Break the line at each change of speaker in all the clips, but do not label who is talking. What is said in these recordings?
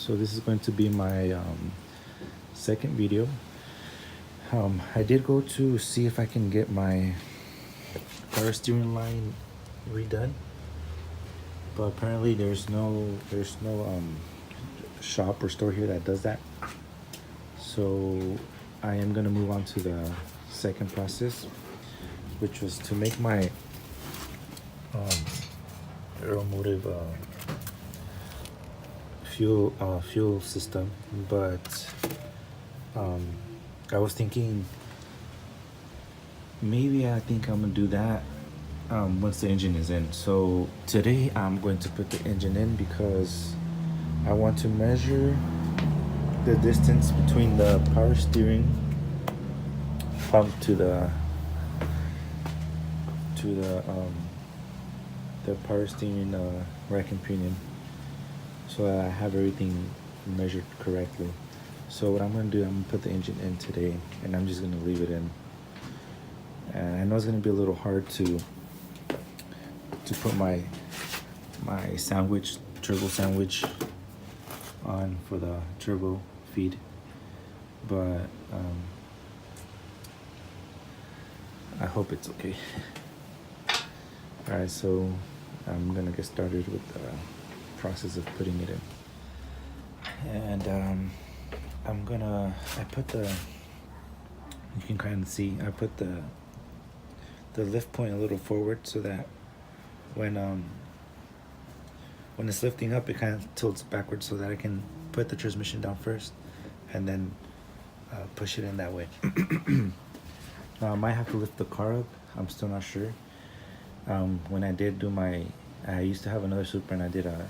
So this is going to be my second video. I did go to see if I can get my power steering line redone, but apparently there's no shop or store here that does that. So I am gonna move on to the second process, which was to make my aeromotive fuel system. But I was thinking maybe I think I'm gonna do that once the engine is in. So today I'm going to put the engine in because I want to measure the distance between the power steering pump to the power steering rack and pinion, so that I have everything measured correctly. So what I'm gonna do, I'm gonna put the engine in today, and I'm just gonna leave it in. And I know it's gonna be a little hard to put my turbo sandwich on for the turbo feed, but I hope it's okay. Alright, so I'm gonna get started with the process of putting it in. And I put the, you can kind of see, I put the lift point a little forward so that when it's lifting up, it kind of tilts backwards so that I can put the transmission down first and then push it in that way. Now I might have to lift the car up, I'm still not sure. When I did do I used to have another Supra, and I did a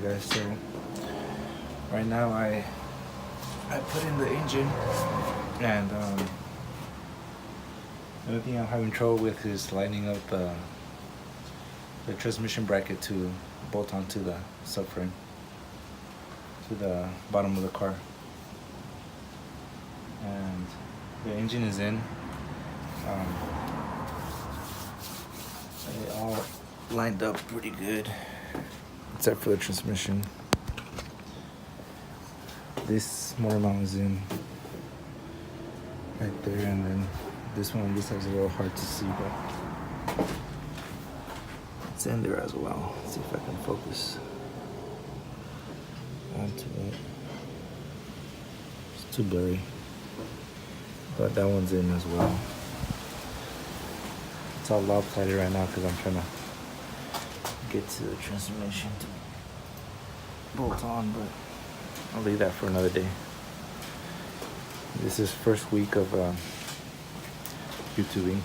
Alright guys, so right now I put in the engine, and the only thing I'm having trouble with is lining up the transmission bracket to bolt onto the subframe, to the bottom of the car. And the engine is in. It all lined up pretty good, except for the transmission. This motor mount is in right there, and then this one, this is a little hard to see, but it's in there as well. Let's see if I can focus onto it. It's too blurry, but that one's in as well. It's all lopsided right now because I'm trying to get to the transmission to bolt on, but I'll leave that for another day. This is first week of YouTubing.